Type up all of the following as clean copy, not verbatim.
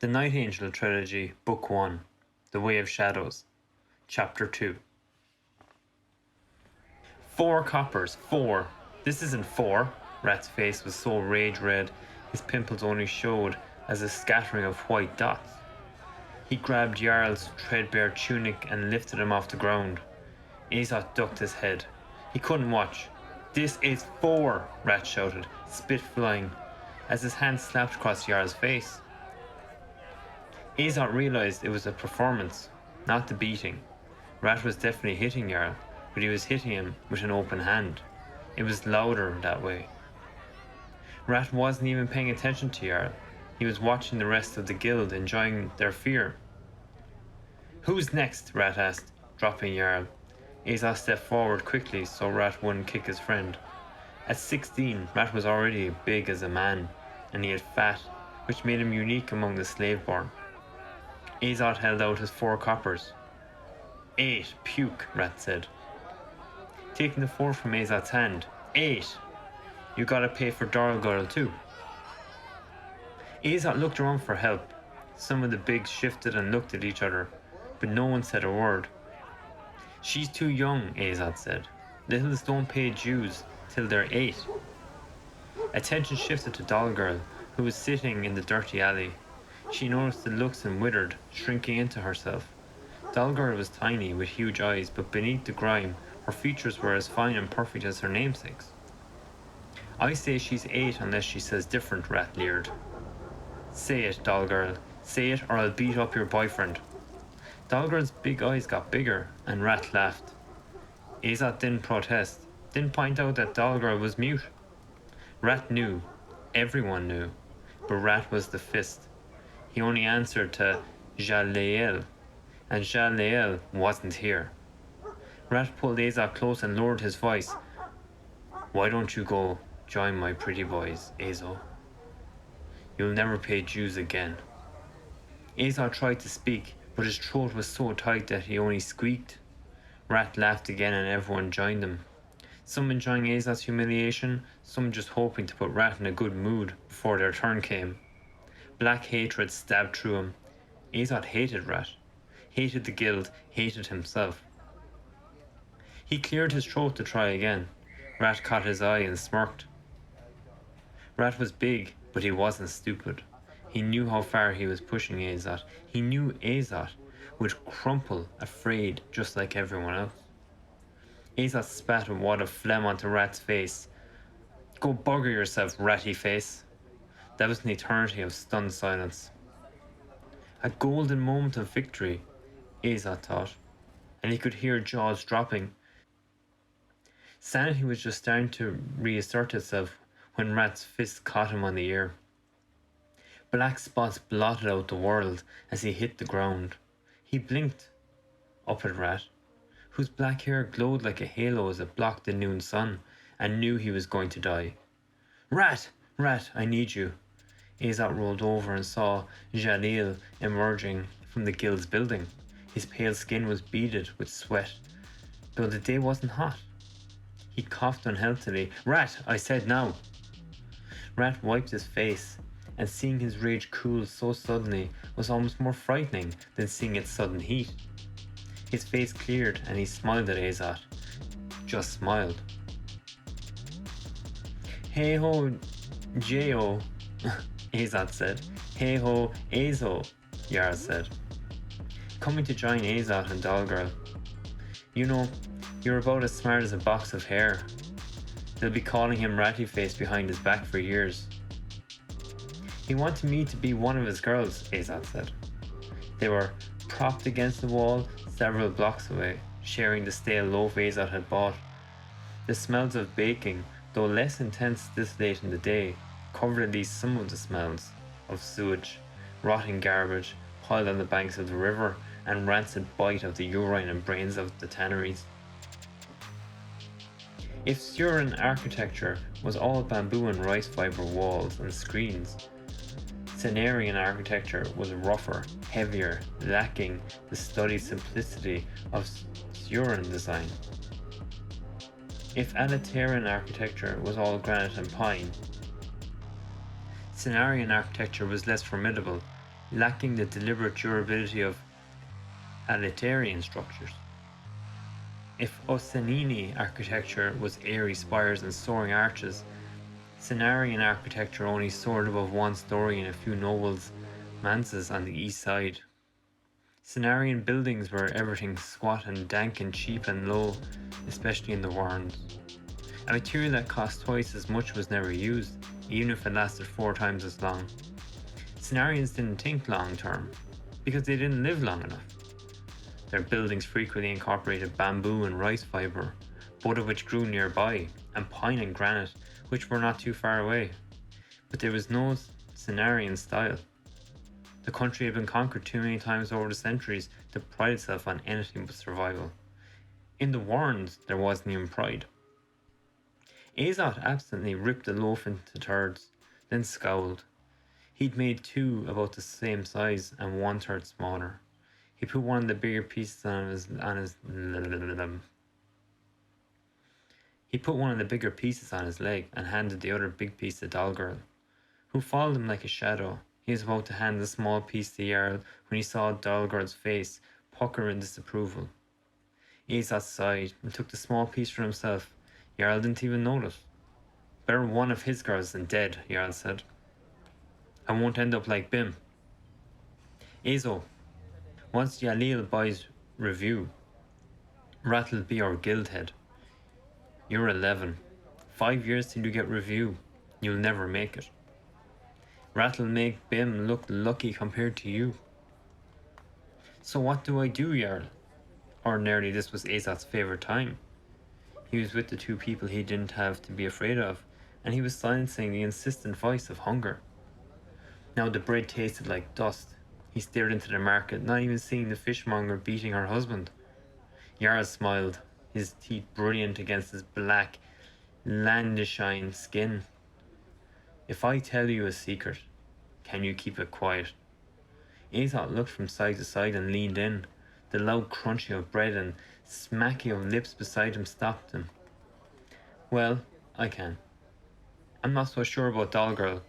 The Night Angel Trilogy Book 1, The Way of Shadows, Chapter 2. 4 coppers, 4! This isn't 4! Rat's face was so rage red, his pimples only showed as a scattering of white dots. He grabbed Jarl's threadbare tunic and lifted him off the ground. Azoth ducked his head. He couldn't watch. "This is 4! Rat shouted, spit flying, as his hand slapped across Jarl's face. Azoth realized it was a performance, not the beating. Rat was definitely hitting Jarl, but he was hitting him with an open hand. It was louder that way. Rat wasn't even paying attention to Jarl. He was watching the rest of the guild, enjoying their fear. "Who's next?" Rat asked, dropping Jarl. Azoth stepped forward quickly so Rat wouldn't kick his friend. At 16, Rat was already big as a man, and he had fat, which made him unique among the slave-born. Azoth held out his 4 coppers. 8, puke, Rat said. Taking the 4 from Azoth's hand. 8! You gotta pay for Darzo too. Azoth looked around for help. Some of the bigs shifted and looked at each other, but no one said a word. "She's too young," Azad said. "Littles don't pay dues till they're 8. Attention shifted to Dollgirl, who was sitting in the dirty alley. She noticed the looks and withered, shrinking into herself. Dollgirl was tiny, with huge eyes, but beneath the grime, her features were as fine and perfect as her namesake's. "I say she's 8 unless she says different," Rat leered. "Say it, Dollgirl. Say it or I'll beat up your boyfriend." Dollgirl's big eyes got bigger, and Rat laughed. Azad didn't protest, didn't point out that Dollgirl was mute. Rat knew. Everyone knew. But Rat was the fist. He only answered to Jaleel, and Jaleel wasn't here. Rat pulled Azad close and lowered his voice. "Why don't you go join my pretty boys, Azo? You'll never pay dues again." Azad tried to speak, but his throat was so tight that he only squeaked. Rat laughed again and everyone joined him. Some enjoying Azad's humiliation, some just hoping to put Rat in a good mood before their turn came. Black hatred stabbed through him. Azad hated Rat, hated the guild, hated himself. He cleared his throat to try again. Rat caught his eye and smirked. Rat was big, but he wasn't stupid. He knew how far he was pushing Azad. He knew Azad would crumple, afraid, just like everyone else. Azad spat a wad of phlegm onto Rat's face. "Go bugger yourself, ratty face." That was an eternity of stunned silence. A golden moment of victory, Azad thought, and he could hear jaws dropping. Sanity was just starting to reassert itself when Rat's fist caught him on the ear. Black spots blotted out the world as he hit the ground. He blinked up at Rat, whose black hair glowed like a halo as it blocked the noon sun, and knew he was going to die. "Rat! Rat, I need you." Azad rolled over and saw Jaleel emerging from the guild's building. His pale skin was beaded with sweat, though the day wasn't hot. He coughed unhealthily. "Rat, I said now." Rat wiped his face, and seeing his rage cool so suddenly was almost more frightening than seeing its sudden heat. His face cleared and he smiled at Azad. Just smiled. "Hey ho, J.O., Azad said. "Hey ho, Azo," Jarl said, coming to join Azad and Dollgirl. "You know, you're about as smart as a box of hair." They'll be calling him Ratty Face behind his back for years. "He wanted me to be one of his girls," Azad said. They were propped against the wall several blocks away, sharing the stale loaf Azad had bought. The smells of baking, though less intense this late in the day, covered at least some of the smells of sewage, rotting garbage piled on the banks of the river, and rancid bite of the urine and brains of the tanneries. If Surin architecture was all bamboo and rice fiber walls and screens, Cenarian architecture was rougher, heavier, lacking the studied simplicity of Surin design. If Alatarian architecture was all granite and pine, Cenarian architecture was less formidable, lacking the deliberate durability of Alitarian structures. If Osenini architecture was airy spires and soaring arches, Cenarian architecture only soared above one story in a few nobles' manses on the east side. Cenarian buildings were everything squat and dank and cheap and low, especially in the warrens. A material that cost twice as much was never used, even if it lasted 4 times as long. Cenarians didn't think long term, because they didn't live long enough. Their buildings frequently incorporated bamboo and rice fibre, both of which grew nearby, and pine and granite, which were not too far away. But there was no Cenarian style. The country had been conquered too many times over the centuries to pride itself on anything but survival. In the warrens, there wasn't even pride. Azoth absently ripped the loaf into thirds, then scowled. He'd made 2 about the same size and 1/3 smaller. He put one of the bigger pieces He put one of the bigger pieces on his leg and handed the other big piece to Dalgirl, who followed him like a shadow. He was about to hand the small piece to Jarl when he saw Dalgirl's face pucker in disapproval. Azoth sighed and took the small piece for himself. Jarl didn't even notice. Better one of his girls than dead, Jarl said. I won't end up like Bim. Azo, once Yalil buys review, Rat'll be our guild head. You're 11. 5 years till you get review. You'll never make it. Rat'll make Bim look lucky compared to you. So what do I do, Jarl? Ordinarily this was Azoth's favourite time. He was with the 2 people he didn't have to be afraid of, and he was silencing the insistent voice of hunger. Now the bread tasted like dust. He stared into the market, not even seeing the fishmonger beating her husband. Jarl smiled, his teeth brilliant against his black, landeshine skin. If I tell you a secret, can you keep it quiet? Azoth looked from side to side and leaned in. The loud crunching of bread and smacking of lips beside him stopped him. Well, I can. I'm not so sure about Dalgirl.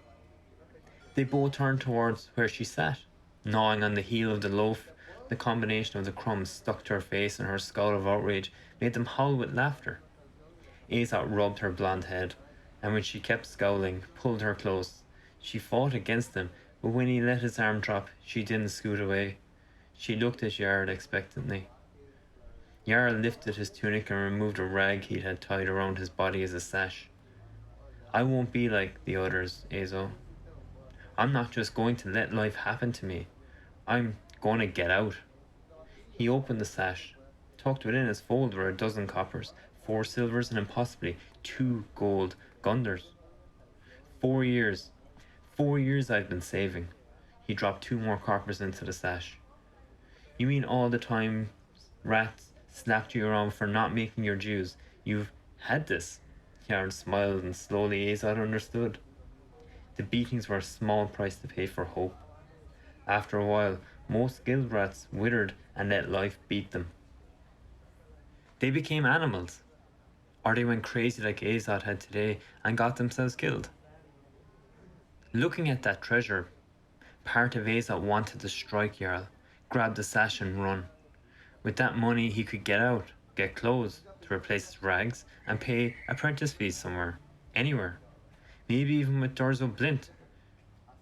They both turned towards where she sat, gnawing on the heel of the loaf. The combination of the crumbs stuck to her face and her scowl of outrage made them howl with laughter. Azoth rubbed her blonde head, and when she kept scowling, pulled her close. She fought against him, but when he let his arm drop, she didn't scoot away. She looked at Jarl expectantly. Jarl lifted his tunic and removed a rag he had tied around his body as a sash. I won't be like the others, Azo. I'm not just going to let life happen to me. I'm going to get out. He opened the sash. Tucked within its fold were 12 coppers, 4 silvers, and impossibly 2 gold gunders. 4 years. 4 years I've been saving. He dropped 2 more coppers into the sash. You mean all the time rats slapped you around for not making your dues? You've had this? Jarl smiled, and slowly Azad understood. The beatings were a small price to pay for hope. After a while, most guild rats withered and let life beat them. They became animals. Or they went crazy like Azad had today and got themselves killed. Looking at that treasure, part of Azad wanted to strike Jarl, grab the sash and run. With that money he could get out, get clothes to replace his rags, and pay apprentice fees somewhere, anywhere. Maybe even with Durzo Blint.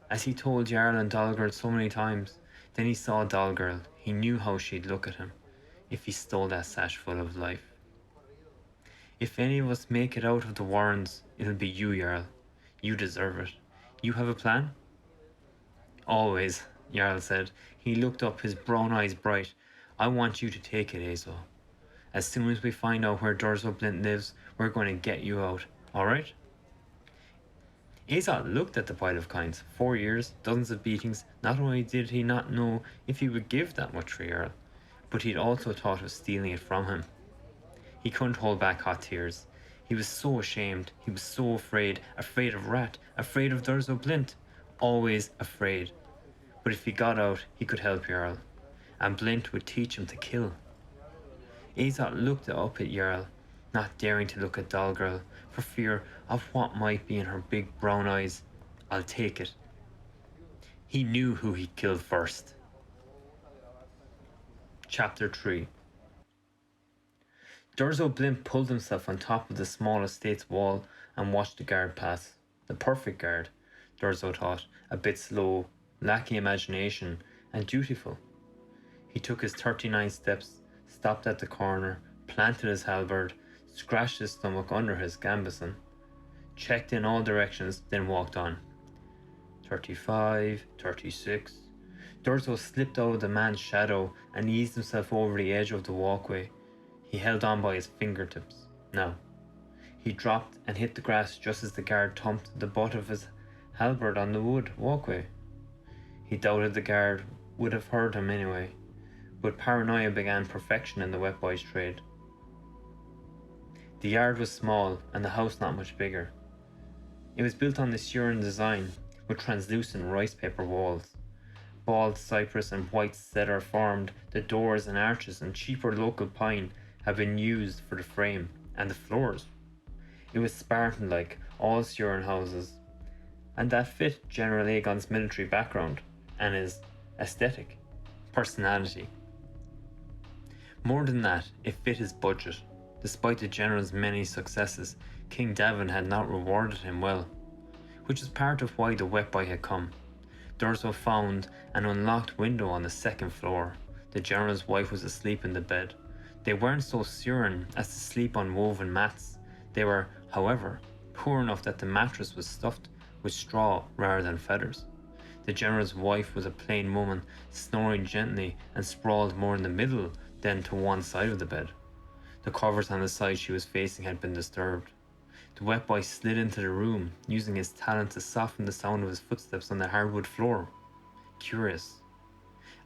As he told Jarl and Dalgirl so many times, then he saw Dalgirl. He knew how she'd look at him if he stole that sash full of life. If any of us make it out of the warrens, it'll be you, Jarl. You deserve it. You have a plan? Always, Jarl said. He looked up, his brown eyes bright. I want you to take it, Azo. As soon as we find out where Durzo Blint lives, we're going to get you out, alright? Azad looked at the pile of coins. 4 years, dozens of beatings. Not only did he not know if he would give that much for Jarl, but he'd also thought of stealing it from him. He couldn't hold back hot tears. He was so ashamed. He was so afraid. Afraid of Rat. Afraid of Durzo Blint. Always afraid. But if he got out, he could help Jarl. And Blint would teach him to kill. Azad looked up at Jarl, not daring to look at Dalgirl, for fear of what might be in her big brown eyes. I'll take it. He knew who he'd killed first. Chapter 3. Durzo Blint pulled himself on top of the small estate's wall and watched the guard pass. The perfect guard, Darzo thought, a bit slow, lacking imagination, and dutiful. He took his 39 steps, stopped at the corner, planted his halberd, scratched his stomach under his gambeson, checked in all directions, then walked on. 35, 36. Durzo slipped out of the man's shadow and eased himself over the edge of the walkway. He held on by his fingertips. Now. He dropped and hit the grass just as the guard thumped the butt of his halberd on the wood walkway. He doubted the guard would have heard him anyway, but paranoia began perfection in the wet boy's trade. The yard was small and the house not much bigger. It was built on the Surin design with translucent rice paper walls. Bald cypress and white cedar formed the doors and arches, and cheaper local pine had been used for the frame and the floors. It was Spartan-like, all Surin houses, and that fit General Aegon's military background and his aesthetic, personality. More than that, it fit his budget. Despite the general's many successes, King Davin had not rewarded him well, which is part of why the wet boy had come. Durzo found an unlocked window on the second floor. The general's wife was asleep in the bed. They weren't so Surin as to sleep on woven mats. They were, however, poor enough that the mattress was stuffed with straw rather than feathers. The general's wife was a plain woman, snoring gently and sprawled more in the middle than to one side of the bed. The covers on the side she was facing had been disturbed. The wet boy slid into the room, using his talent to soften the sound of his footsteps on the hardwood floor. Curious.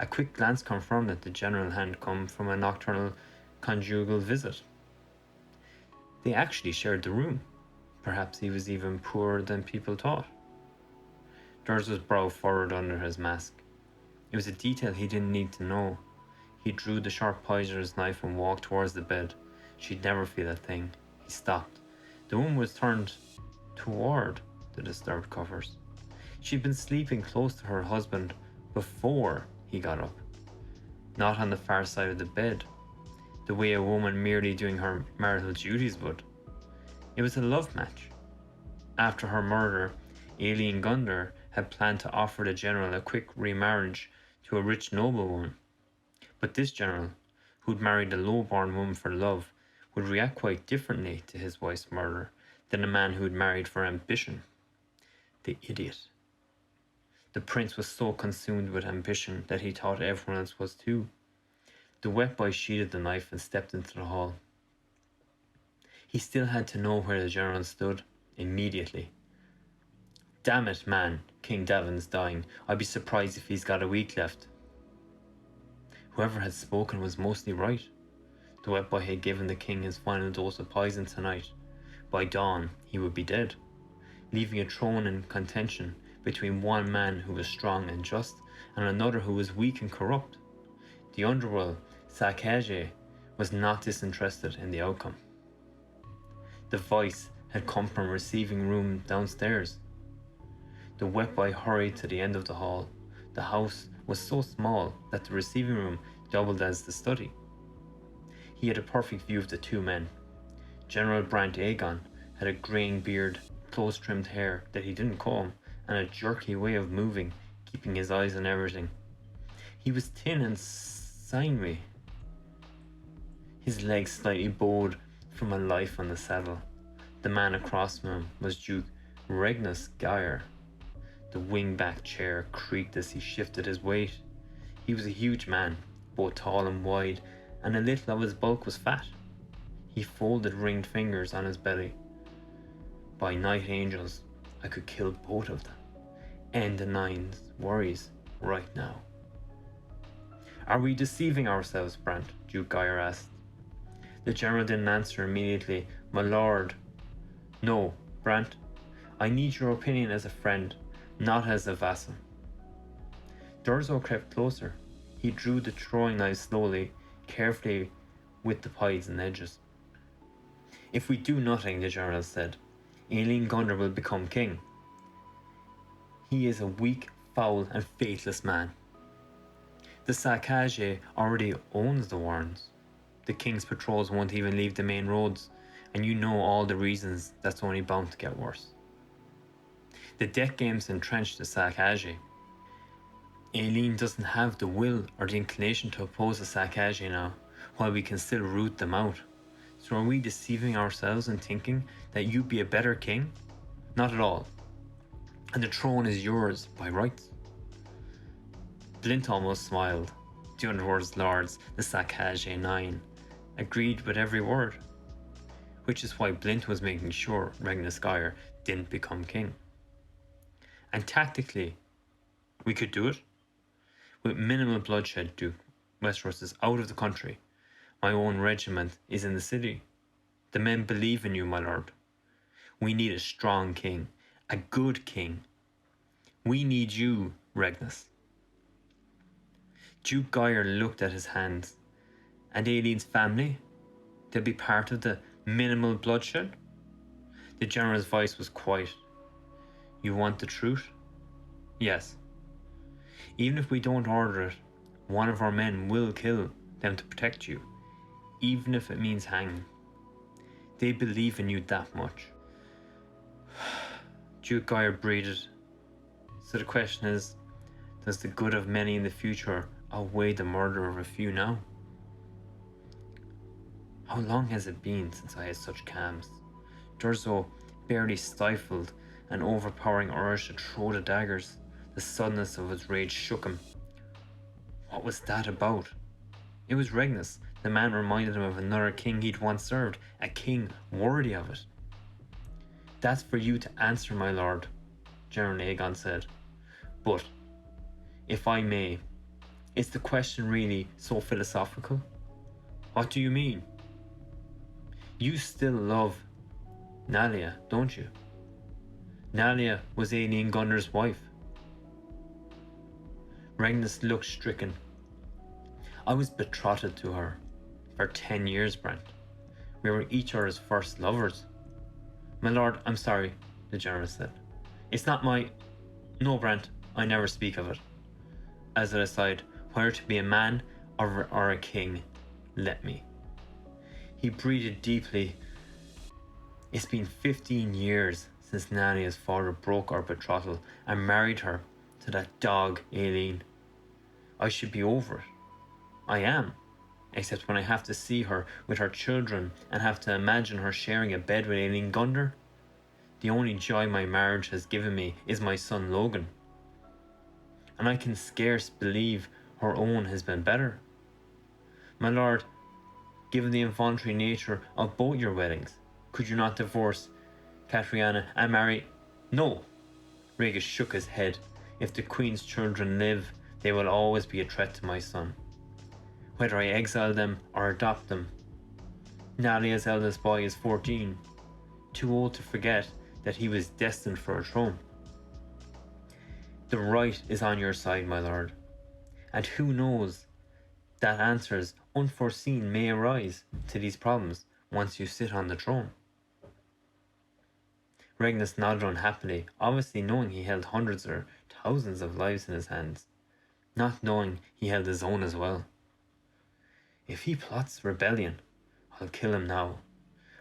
A quick glance confirmed that the general had come from a nocturnal conjugal visit. They actually shared the room. Perhaps he was even poorer than people thought. Durzo's brow furrowed under his mask. It was a detail he didn't need to know. He drew the sharp poisoner's knife and walked towards the bed. She'd never feel a thing. He stopped. The woman was turned toward the disturbed covers. She'd been sleeping close to her husband before he got up, not on the far side of the bed, the way a woman merely doing her marital duties would. It was a love match. After her murder, Aileen Gunder had planned to offer the general a quick remarriage to a rich noblewoman. But this general, who'd married a low-born woman for love, would react quite differently to his wife's murder than a man who'd married for ambition. The idiot. The prince was so consumed with ambition that he thought everyone else was too. The wet boy sheathed the knife and stepped into the hall. He still had to know where the general stood, immediately. Damn it, man, King Davin's dying. I'd be surprised if he's got a week left. Whoever had spoken was mostly right. The wet boy had given the king his final dose of poison tonight. By dawn, he would be dead, leaving a throne in contention between one man who was strong and just and another who was weak and corrupt. The underworld, Sakaje, was not disinterested in the outcome. The voice had come from a receiving room downstairs. The wet boy hurried to the end of the hall. The house was so small that the receiving room doubled as the study. He had a perfect view of the two men. General Brent Aegon had a greying beard, close-trimmed hair that he didn't comb, and a jerky way of moving, keeping his eyes on everything. He was thin and sinewy, his legs slightly bowed from a life on the saddle. The man across from him was Duke Regnus Geyer. The wing-back chair creaked as he shifted his weight. He was a huge man, both tall and wide, and a little of his bulk was fat. He folded ringed fingers on his belly. By night angels, I could kill both of them. End the Nine's worries right now. Are we deceiving ourselves, Brent? Duke Geyer asked. The general didn't answer immediately. My lord. No, Brent. I need your opinion as a friend, not as a vassal. Durzo crept closer. He drew the throwing knife slowly, carefully with the pies and edges. If we do nothing, the general said, Aileen Gunder will become king. He is a weak, foul and faithless man. The Sakage already owns the warrens. The king's patrols won't even leave the main roads, and you know all the reasons that's only bound to get worse. The deck games entrenched the Sakage. Aileen doesn't have the will or the inclination to oppose the Sakage now, while we can still root them out. So are we deceiving ourselves in thinking that you'd be a better king? Not at all. And the throne is yours by rights. Blint almost smiled. The Underworld's lords, the Sakage 9, agreed with every word. Which is why Blint was making sure Regniskyr didn't become king. And tactically, we could do it. With minimal bloodshed, Duke. Westeros is out of the country. My own regiment is in the city. The men believe in you, my lord. We need a strong king. A good king. We need you, Regnus. Duke Gyre looked at his hands. And Aileen's family? They'll be part of the minimal bloodshed? The general's voice was quiet. You want the truth? Yes. Even if we don't order it, one of our men will kill them to protect you, even if it means hanging. They believe in you that much. Duke Gyre breathed. So the question is, does the good of many in the future outweigh the murder of a few now? How long has it been since I had such calms? Durzo barely stifled an overpowering urge to throw the daggers. The suddenness of his rage shook him. What was that about? It was Regnus. The man reminded him of another king he'd once served, a king worthy of it. That's for you to answer, my lord, General Aegon said. But, if I may, is the question really so philosophical? What do you mean? You still love Nalia, don't you? Nalia was Aileen Gunner's wife. Regnus looked stricken. I was betrothed to her for 10 years, Brent. We were each other's first lovers. My lord, I'm sorry, the general said. It's not my... No, Brent, I never speak of it. Azad aside, whether to be a man or a king, let me. He breathed deeply. It's been 15 years since Nalia's father broke our betrothal and married her to that dog, Aileen. I should be over it. I am. Except when I have to see her with her children and have to imagine her sharing a bed with Aileen Gunner. The only joy my marriage has given me is my son Logan. And I can scarce believe her own has been better. My lord, given the involuntary nature of both your weddings, could you not divorce Katriana and marry... No! Rhaegar shook his head. If the Queen's children live, they will always be a threat to my son. Whether I exile them or adopt them. Nalia's eldest boy is 14, too old to forget that he was destined for a throne. The right is on your side, my lord. And who knows, that answers unforeseen may arise to these problems once you sit on the throne. Regnus nodded unhappily, obviously knowing he held hundreds or thousands of lives in his hands, not knowing he held his own as well. If he plots rebellion, I'll kill him now.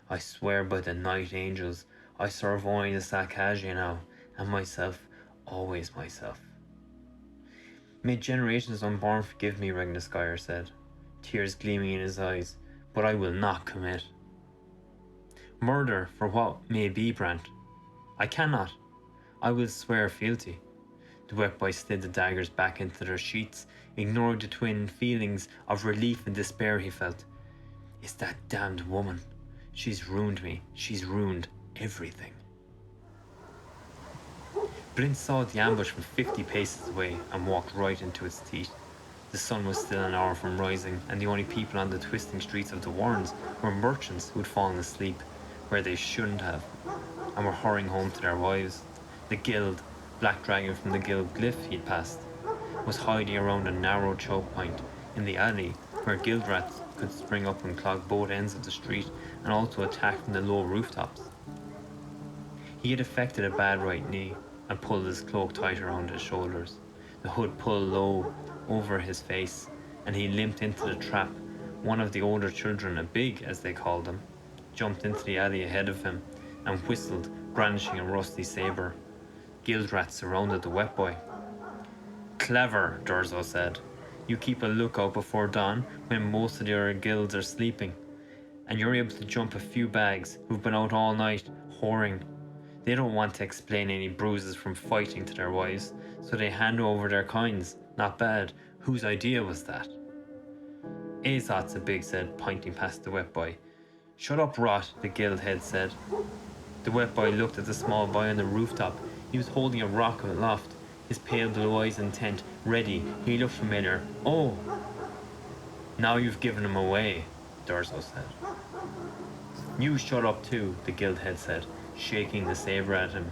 I swear by the Night Angels, I serve only the Sakage now, and myself, always myself. May generations unborn forgive me, Regniskyr said, tears gleaming in his eyes, but I will not commit. Murder for what may be, Brent. I cannot. I will swear fealty. The wet boy slid the daggers back into their sheaths, ignoring the twin feelings of relief and despair he felt. It's that damned woman. She's ruined me. She's ruined everything. Blint saw the ambush from 50 paces away and walked right into its teeth. The sun was still an hour from rising, and the only people on the twisting streets of the Warrens were merchants who had fallen asleep where they shouldn't have, and were hurrying home to their wives. The guild, Black Dragon from the guild glyph he'd passed, was hiding around a narrow choke point in the alley where guild rats could spring up and clog both ends of the street and also attack from the low rooftops. He had affected a bad right knee and pulled his cloak tight around his shoulders. The hood pulled low over his face, and he limped into the trap. One of the older children, a big as they called him, jumped into the alley ahead of him and whistled, brandishing a rusty saber. Guild rats surrounded the wet boy. Clever, Durzo said. You keep a lookout before dawn when most of the other guilds are sleeping, and you're able to jump a few bags who've been out all night whoring. They don't want to explain any bruises from fighting to their wives, so they hand over their coins. Not bad. Whose idea was that? Azoth, the big said, pointing past the wet boy. Shut up, rot, the guild head said. The wet boy looked at the small boy on the rooftop. He was holding a rock aloft, his pale blue eyes intent, ready. He looked familiar. Oh! Now you've given him away, Darzo said. You shut up too, the guild head said, shaking the saber at him.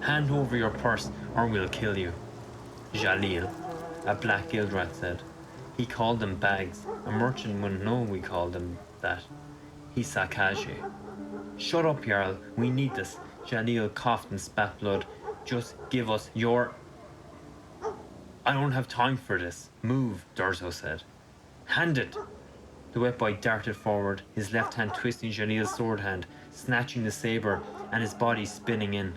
Hand over your purse or we'll kill you. Jalil, a black guild rat said. He called them bags. A merchant wouldn't know we called them that. He's Sakaje. Shut up, Jarl. We need this. Jalil coughed and spat blood. Just give us your... I don't have time for this. Move, Darzo said. Hand it. The wet boy darted forward, his left hand twisting Jalil's sword hand, snatching the saber and his body spinning in.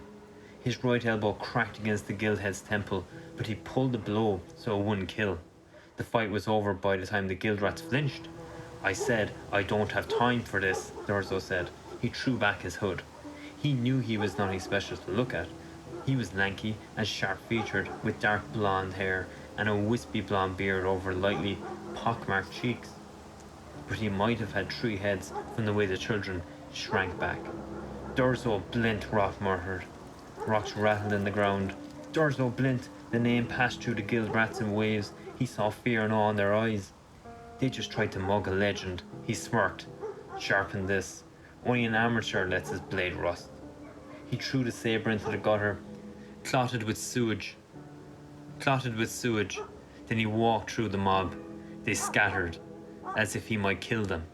His right elbow cracked against the guild head's temple, but he pulled the blow so it wouldn't kill. The fight was over by the time the guild rats flinched. I said, I don't have time for this, Durzo said. He threw back his hood. He knew he was nothing special to look at. He was lanky and sharp-featured, with dark blonde hair and a wispy blonde beard over lightly pockmarked cheeks. But he might have had 3 heads from the way the children shrank back. Durzo Blint, Rock murmured. Rocks rattled in the ground. Durzo Blint, the name passed through the guild rats in waves. He saw fear and awe in their eyes. They just tried to mug a legend. He smirked. Sharpen this. Only an amateur lets his blade rust. He threw the saber into the gutter, clotted with sewage. Then he walked through the mob. They scattered, as if he might kill them.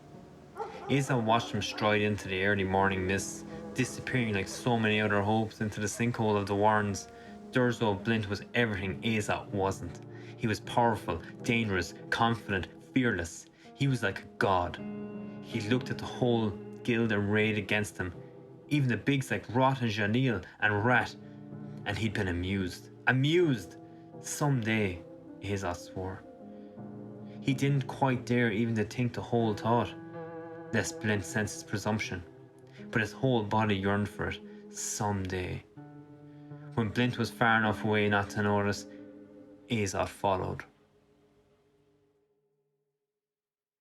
Azad watched him stride into the early morning mists, disappearing like so many other hopes into the sinkhole of the Warrens. Durzo Blint was everything Azad wasn't. He was powerful, dangerous, confident, fearless. He was like a god. He looked at the whole guild arrayed against him, even the bigs like Rot and Jalil and Rat, and he'd been amused. Amused! Someday, Azad swore. He didn't quite dare even to think the whole thought, lest Blint sensed his presumption, but his whole body yearned for it. Someday. When Blint was far enough away not to notice, Azad followed.